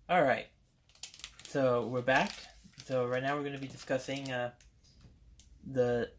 Alright, so we're back. So right now we're going to be discussing the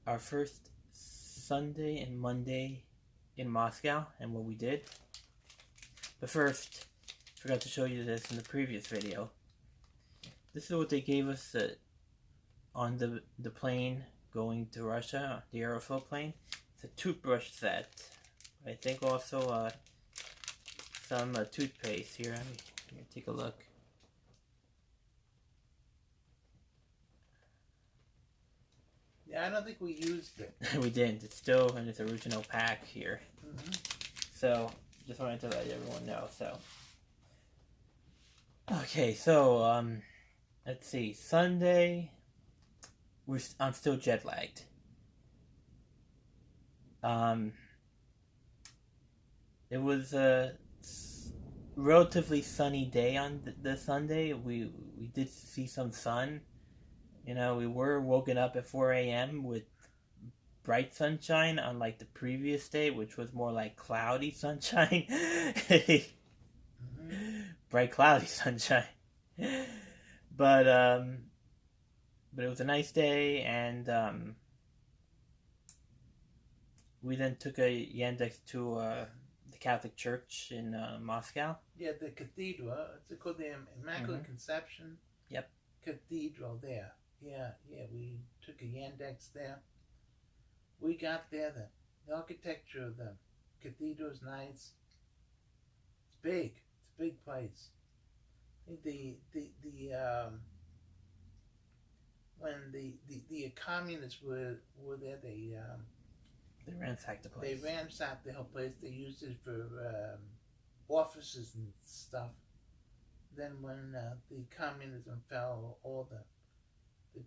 our first Sunday and Monday in Moscow and what we did. But first, I forgot to show you this in the previous video. This is what they gave us on the plane going to Russia, the Aeroflot plane. It's a toothbrush set. I think also some toothpaste. Here, let me take a look. Yeah, I don't think we used it. We didn't. It's still in its original pack here. Mm-hmm. So, just wanted to let everyone know. So, okay. So, let's see. Sunday, I'm still jet lagged. It was a relatively sunny day on the Sunday. We did see some sun. You know, we were woken up at 4 a.m. with bright sunshine, unlike the previous day, which was more like cloudy sunshine. Mm-hmm. Bright, cloudy sunshine. But it was a nice day, and we then took a Yandex to the Catholic Church in Moscow. Yeah, the cathedral. It's called the Immaculate Conception. Yep. Cathedral there. Yeah. We took a Yandex there. We got there. The architecture of the cathedral is nice. It's big. It's a big place. I think when the communists were there, they ransacked the place. They ransacked the whole place. They used it for offices and stuff. Then when the communism fell, all the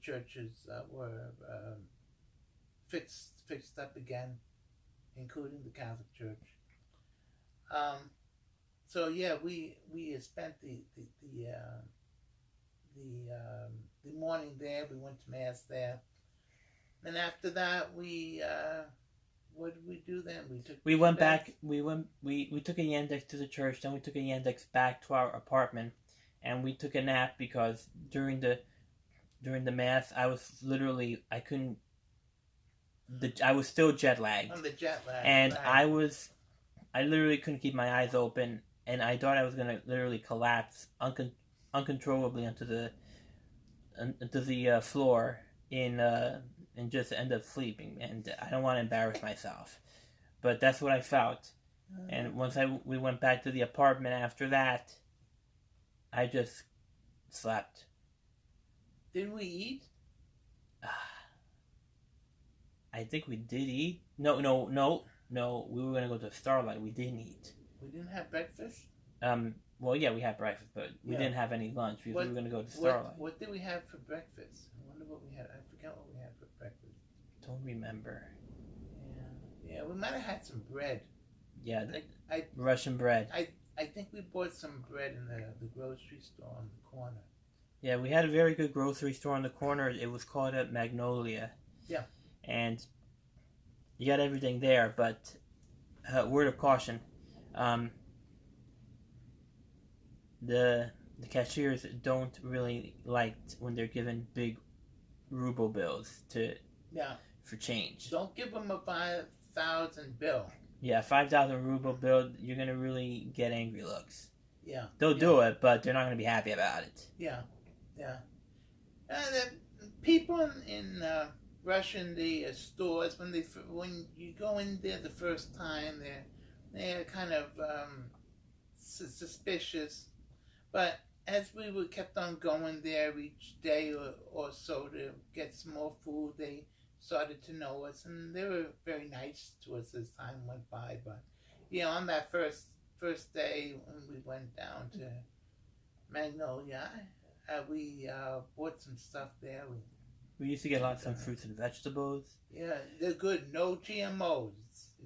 churches were fixed up again, including the Catholic Church. So yeah, we spent the morning there. We went to mass there, and after that what did we do then? We went back. We took a Yandex to the church. Then we took a Yandex back to our apartment, and we took a nap because during the mass I was still jet lagged. On the jet lag. And right. I literally couldn't keep my eyes open, and I thought I was gonna literally collapse uncontrollably onto the floor and just end up sleeping, and I don't want to embarrass myself, but that's what I felt. And once we went back to the apartment after that, I just slept. Didn't we eat? I think we did eat. No. We were gonna go to Starlight. We didn't eat. We didn't have breakfast. Well, yeah, we had breakfast, but we didn't have any lunch because we were gonna go to Starlight. What did we have for breakfast? I wonder what we had. I forgot what we had for breakfast. Don't remember. Yeah, we might have had some bread. Yeah, Russian bread. I think we bought some bread in the grocery store on the corner. Yeah, we had a very good grocery store on the corner. It was called Magnolia. Yeah. And you got everything there, but word of caution, the cashiers don't really like when they're given big ruble bills for change. Don't give them a 5,000 bill. Yeah, 5,000 ruble bill, you're gonna really get angry looks. Yeah. They'll do it, but they're not gonna be happy about it. Yeah. The people in Russian stores, when you go in there the first time, they're kind of suspicious. But as we kept on going there each day or so to get some more food, they started to know us, and they were very nice to us as time went by. But on that first day when we went down to Magnolia, we bought some stuff there. We used to get lots of fruits and vegetables. Yeah, they're good. No GMOs.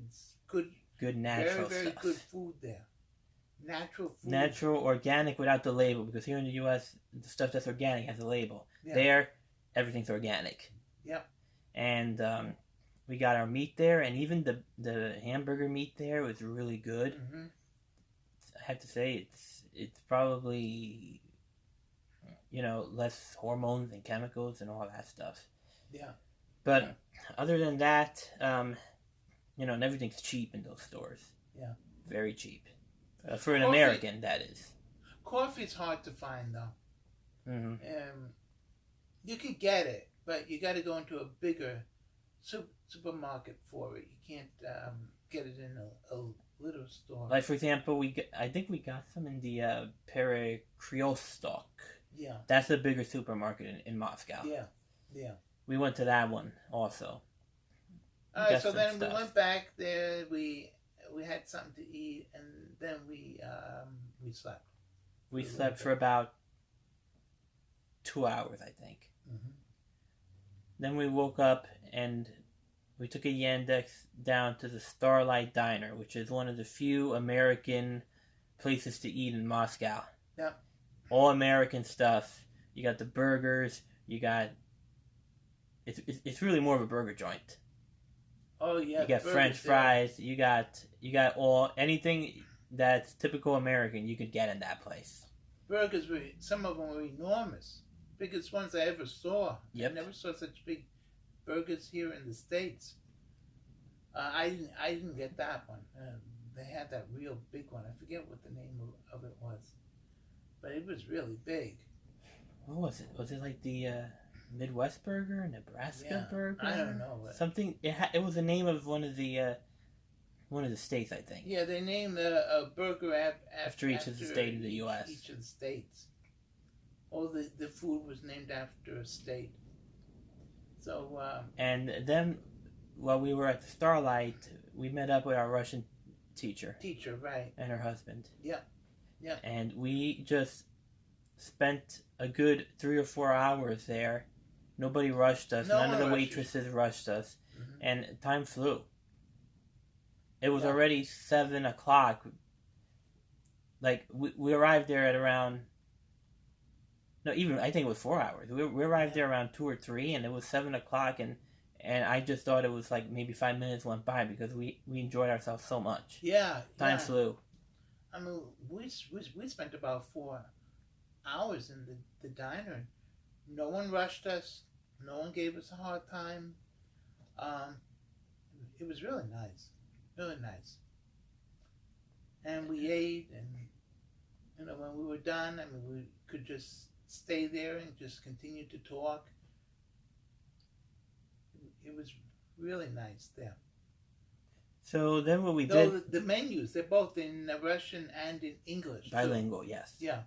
It's good. Good natural very stuff. Good food there. Natural food. Natural, organic, without the label. Because here in the U.S., the stuff that's organic has a label. Yeah. There, everything's organic. Yep. And we got our meat there, and even the hamburger meat there was really good. Mm-hmm. I have to say, it's probably, less hormones and chemicals and all that stuff. Yeah. But other than that, and everything's cheap in those stores. Yeah. Very cheap. For an Coffee- American, that is. Coffee's hard to find though. Mm-hmm. You could get it, but you got to go into a bigger supermarket for it. You can't get it in a little store. Like, for example, I think we got some in the Pere Creostock. Yeah. That's a bigger supermarket in Moscow. Yeah. Yeah. We went to that one also. All right, Got so some then stuff. we went back there. We had something to eat, and then we slept. We slept for about 2 hours, I think. Mm-hmm. Then we woke up and we took a Yandex down to the Starlight Diner, which is one of the few American places to eat in Moscow. Yeah. All American stuff. You got the burgers. You got. It's really more of a burger joint. Oh yeah. You got French fries. You got anything that's typical American. You could get in that place. Burgers some of them were enormous. Biggest ones I ever saw. Yep. I never saw such big burgers here in the States. I didn't get that one. They had that real big one. I forget what the name of it was, but it was really big. What was it? Was it like the Midwest Burger, Nebraska Burger? I don't know. Something. It was the name of one of the states, I think. Yeah, they named a burger after each of the state of the U.S. Each of the states. All the food was named after a state. So. And then, while we were at the Starlight, we met up with our Russian teacher. Teacher, right? And her husband. Yeah. Yeah. And we just spent a good 3 or 4 hours there. Nobody rushed us. None of the waitresses rushed us. Mm-hmm. And time flew. It was already 7 o'clock. Like, we arrived there at around... No, even, I think it was 4 hours. We arrived there around 2 or 3, and it was 7 o'clock, and I just thought it was like maybe 5 minutes went by because we enjoyed ourselves so much. Yeah. Time flew. I mean, we spent about 4 hours in the diner. No one rushed us. No one gave us a hard time. It was really nice. Really nice. And we ate, and when we were done, I mean, we could just stay there and just continue to talk. It was really nice there. So then what we did... The menus, they're both in Russian and in English. Bilingual, too. Yes. Yeah.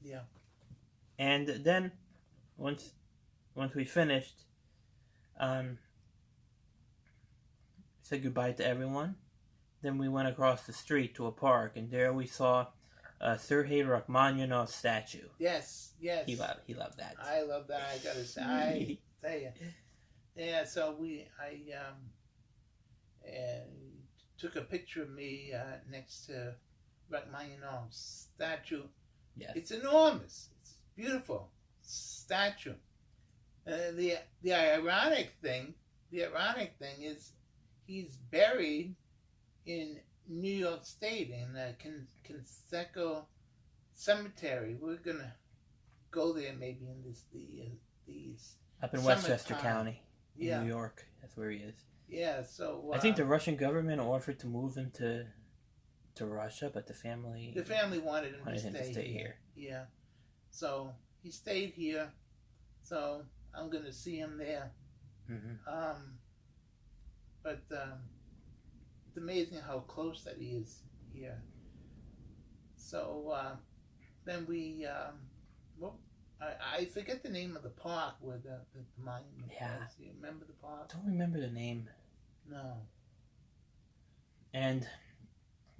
Yeah. And then, once we finished, said goodbye to everyone. Then we went across the street to a park, and there we saw Sergei Rachmaninoff's statue. Yes, yes. He loved that. I love that. I gotta say, I tell you. Yeah. So I took a picture of me next to Rachmaninoff's statue. Yes. It's enormous. It's beautiful statue. The ironic thing is he's buried in New York State in Conseco Cemetery. We're gonna go there maybe in these up in Westchester County, in New York. That's where he is. Yeah. So I think the Russian government offered to move him to Russia, but the family wanted him to stay here. Yeah. So he stayed here. So I'm gonna see him there. Mm-hmm. But it's amazing how close that he is here. So then we, I forget the name of the park where the monument was. You remember the park? Don't remember the name. No. And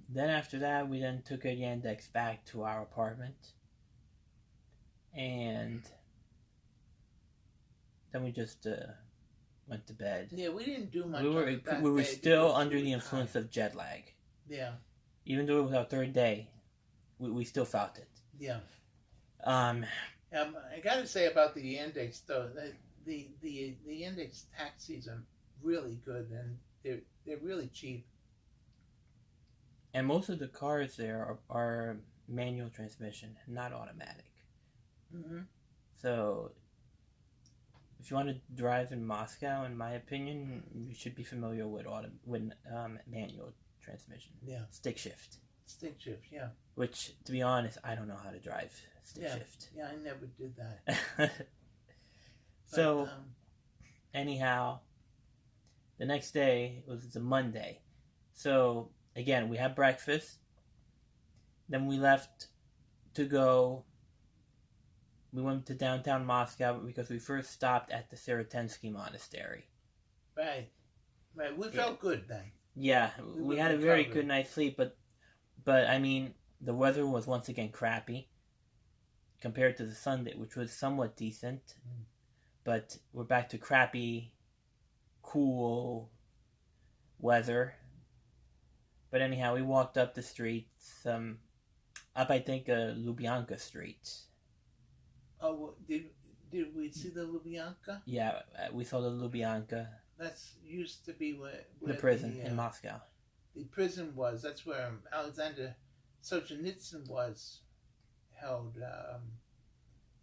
then after that, we then took a Yandex back to our apartment. And then we just went to bed. Yeah, we didn't do much. We were still under the influence of jet lag. Yeah. Even though it was our third day, we still felt it. Yeah. I gotta say about the Yandex though, the Yandex taxis are really good and they're really cheap. And most of the cars there are manual transmission, not automatic. Mm-hmm. So, if you want to drive in Moscow, in my opinion, you should be familiar with manual transmission. Yeah. Stick shift. Stick shift, yeah. Which, to be honest, I don't know how to drive stick shift. Yeah, I never did that. So, anyhow, the next day was a Monday. So, again, we had breakfast. Then we left to go. We went to downtown Moscow because we first stopped at the Sirotensky Monastery. Right. We felt good then. Yeah, we had a very good night's sleep, but I mean, the weather was once again crappy compared to the Sunday, which was somewhat decent. Mm. But we're back to crappy, cool weather. But anyhow, we walked up the streets, up I think Lubyanka Street. Oh, did we see the Lubyanka? Yeah, we saw the Lubyanka. That's used to be where the prison in Moscow. The prison was. That's where Alexander Solzhenitsyn was held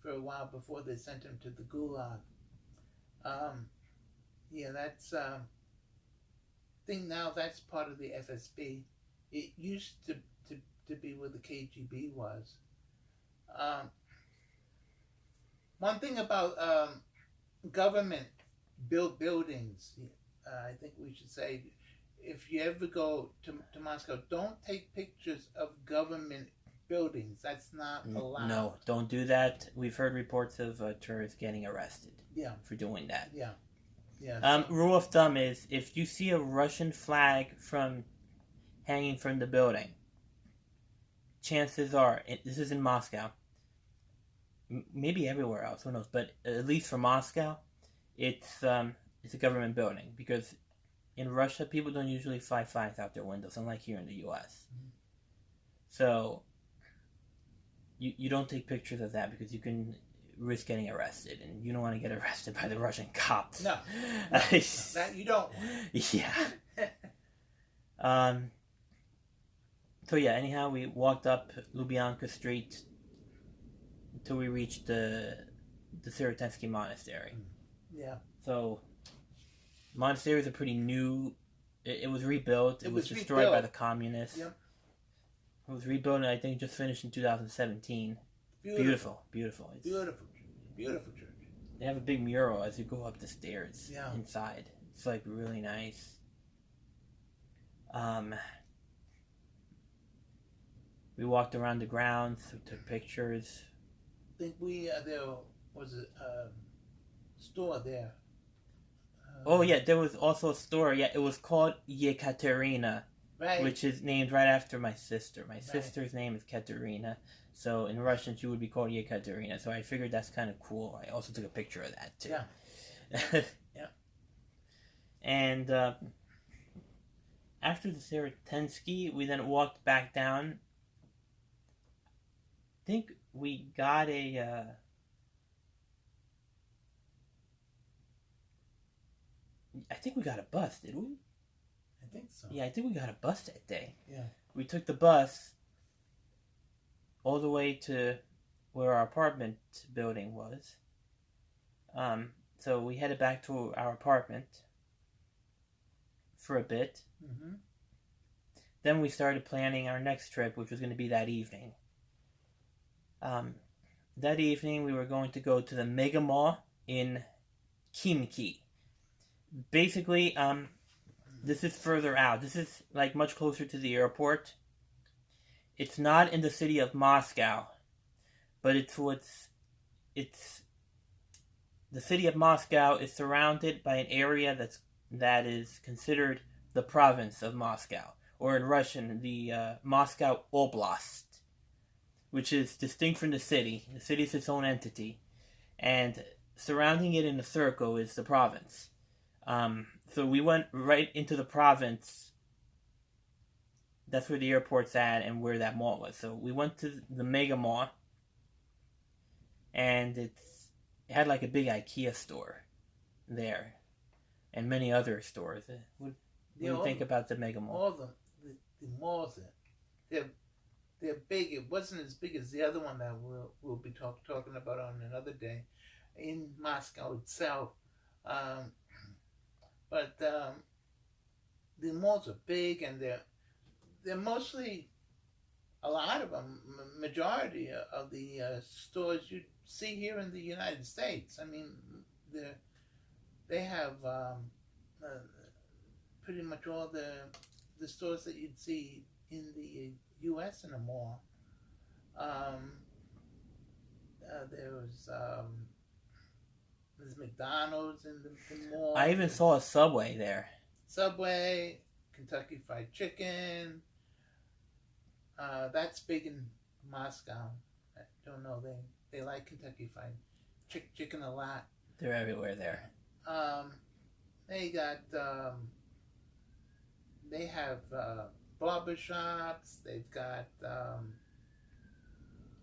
for a while before they sent him to the Gulag. Yeah, that's. I think now that's part of the FSB. It used to be where the KGB was. One thing about government built buildings, I think we should say, if you ever go to Moscow, don't take pictures of government buildings. That's not allowed. No, don't do that. We've heard reports of tourists getting arrested. Yeah. For doing that. Yeah. Yeah. Rule of thumb is if you see a Russian flag hanging from the building, chances are, this is in Moscow, maybe everywhere else, who knows, but at least for Moscow, it's a government building, because in Russia, people don't usually fly flags out their windows, unlike here in the U.S. Mm-hmm. So, you don't take pictures of that because you can risk getting arrested, and you don't want to get arrested by the Russian cops. No, that you don't want. Yeah. So yeah, anyhow, we walked up Lubyanka Street until we reached the Sirotensky Monastery. Yeah. So, monastery is a pretty new. It was rebuilt. It was destroyed by the communists. Yep. It was rebuilt, and I think just finished in 2017. Beautiful. Beautiful church. They have a big mural as you go up the stairs inside. It's like really nice. We walked around the grounds, took pictures. I think there was a store there. Oh yeah, there was also a store. Yeah, it was called Yekaterina, right, which is named right after my sister. My sister's name is Katerina, so in Russian she would be called Yekaterina. So I figured that's kind of cool. I also took a picture of that too. Yeah. Yeah. And after the Sirotensky, we then walked back down. I think we got a. I think we got a bus, did we? I think so. Yeah, I think we got a bus that day. Yeah. We took the bus all the way to where our apartment building was. So we headed back to our apartment for a bit. Mm-hmm. Then we started planning our next trip, which was going to be that evening. That evening, we were going to go to the Mega Mall in Khimki. Basically, this is further out. This is like much closer to the airport. It's not in the city of Moscow, but the city of Moscow is surrounded by an area that is considered the province of Moscow, or in Russian, the Moscow Oblast, which is distinct from the city. The city is its own entity, and surrounding it in a circle is the province. So we went right into the province. That's where the airport's at and where that mall was. So we went to the Mega Mall, and it had like a big IKEA store there, and many other stores. What do you think about the Mega Mall? All the malls, they're they're big. It wasn't as big as the other one that we'll be talking about on another day in Moscow itself. Um, but the malls are big, and they're mostly, a lot of them, majority of the stores you see here in the United States. I mean, they have pretty much all the stores that you'd see in the U.S. in a mall. There's McDonald's in the mall. I even saw a Subway there. Subway, Kentucky Fried Chicken. That's big in Moscow. I don't know. They like Kentucky Fried Chicken a lot. They're everywhere there. They got they have barber shops. They've got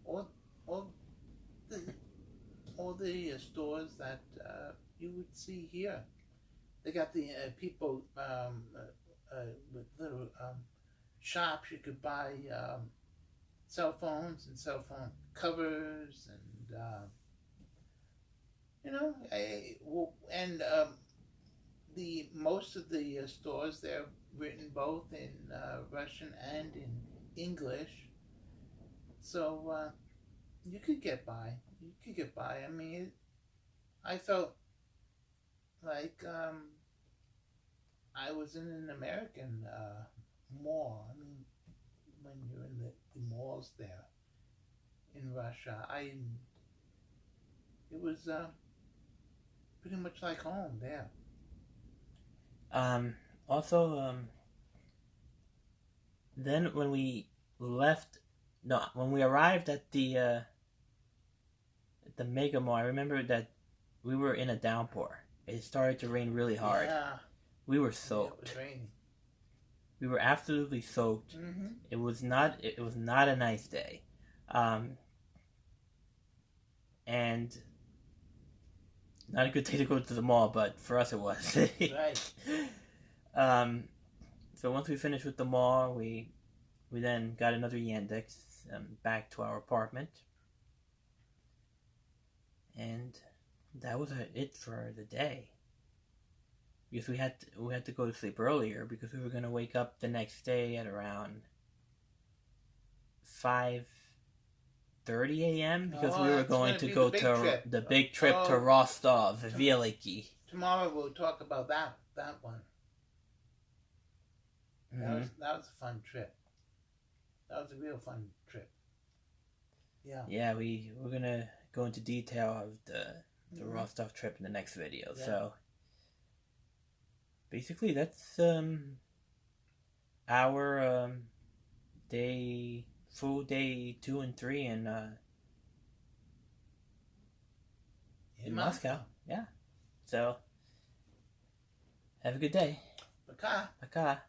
all the stores that you would see here. They got the people with little shops. You could buy cell phones and cell phone covers, and the most of the stores, they're written both in Russian and in English, so you could get by. I mean, I felt like I was in an American mall. I mean, when you're in the malls there in Russia, it was pretty much like home there. Also, then when we arrived at the Mega Mall, I remember that we were in a downpour. It started to rain really hard. Yeah. We were soaked. Yeah, it was raining. We were absolutely soaked. Mm-hmm. It was not a nice day. And not a good day to go to the mall, but for us it was. Right. So once we finished with the mall, we then got another Yandex back to our apartment. And that was it for the day. Because we had to go to sleep earlier because we were going to wake up the next day at around 5:30 a.m. because we were going to go to the big trip to Rostov, Veliki. Tomorrow we'll talk about that one. Mm-hmm. That was a fun trip. That was a real fun trip. Yeah. Yeah, we're gonna go into detail of the Rostov trip in the next video. Yeah. So basically, that's our full day 2 and 3 in Moscow. Yeah. So have a good day. Пока. Пока.